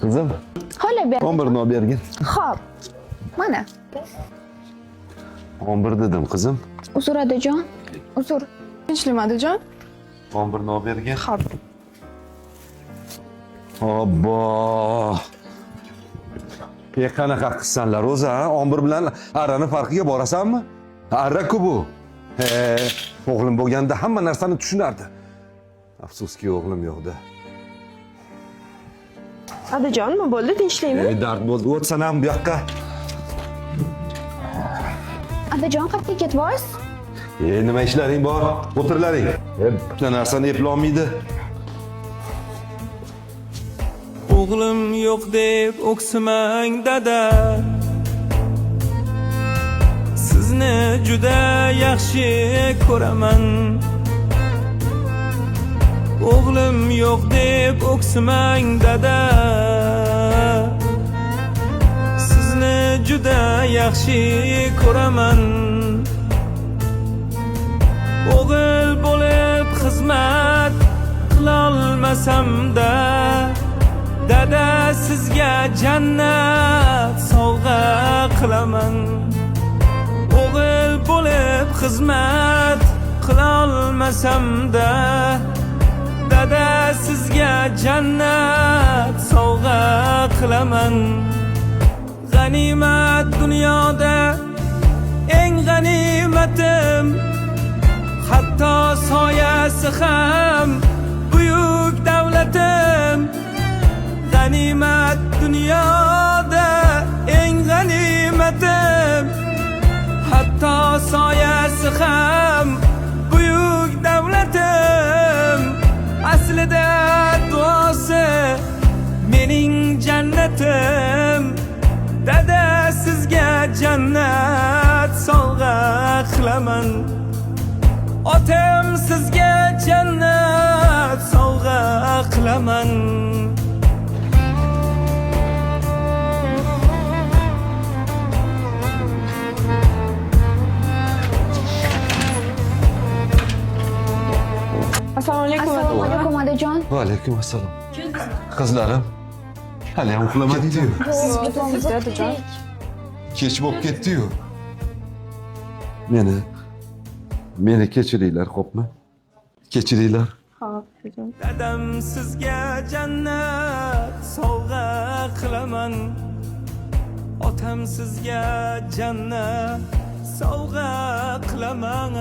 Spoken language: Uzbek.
Kızım, Hala ber. 11 olib bergin. Xo'p. Mana. 11 dedim kızım. Uzr Adajon. Uzr. Tinchlikmi Adajon? 11 olib bergin. Xo'p. Obbo. Qanaqa qilsanlar o'zi, ha? 11 bilan arrani farqiga borasanmi? Arra-ku bu. O'g'lim bo'lganda hamma narsani tushunardi. Afsuski o'g'lim yo'qda. Adajon, nima bo'ldi? Tinchlikmi? Dard bo'ldi. O'tsan ham bu yoqqa. Adajon qayerga ketyapsiz? Nima ishlaring bor? O'tirlaring. Bitta narsani eplolmaydi. O'g'lim yo'q deb o'ksimang dada, sizni juda yaxshi ko'raman. O'g'lim yo'q deb o'ksimang dada, sizni juda yaxshi ko'raman. O'g'il bo'lib xizmat qilolmasam-da, dada sizga jannat sovg'a qilaman. O'g'il bo'lib xizmat qilolmasam-da, dada sizga jannat sovg'a qilaman. G'animat dunyoda eng g'animatim, hatto soyasi ham buyuk davlatim. G'animat dunyoda eng g'animatim, hatto soyasi ham buyuk davlatim. Aslida duosi mening jannatim, dada sizga jannat sovg'a qilaman. Otam sizga jannat sovg'a qilaman. Assalomu alaykum. Assalomu alaykum Adajon. Va alaykum assalom. Qizlarim, hali ham uxlamadingiz-ku? Sizga Adajon. Kech bo'lib ketdi-yu. Meni kechiringlar, xo'pmi? Kechiringlar. Dadam sizga jannat sovg'a qilaman. Otam sizga jannat sovg'a qilaman.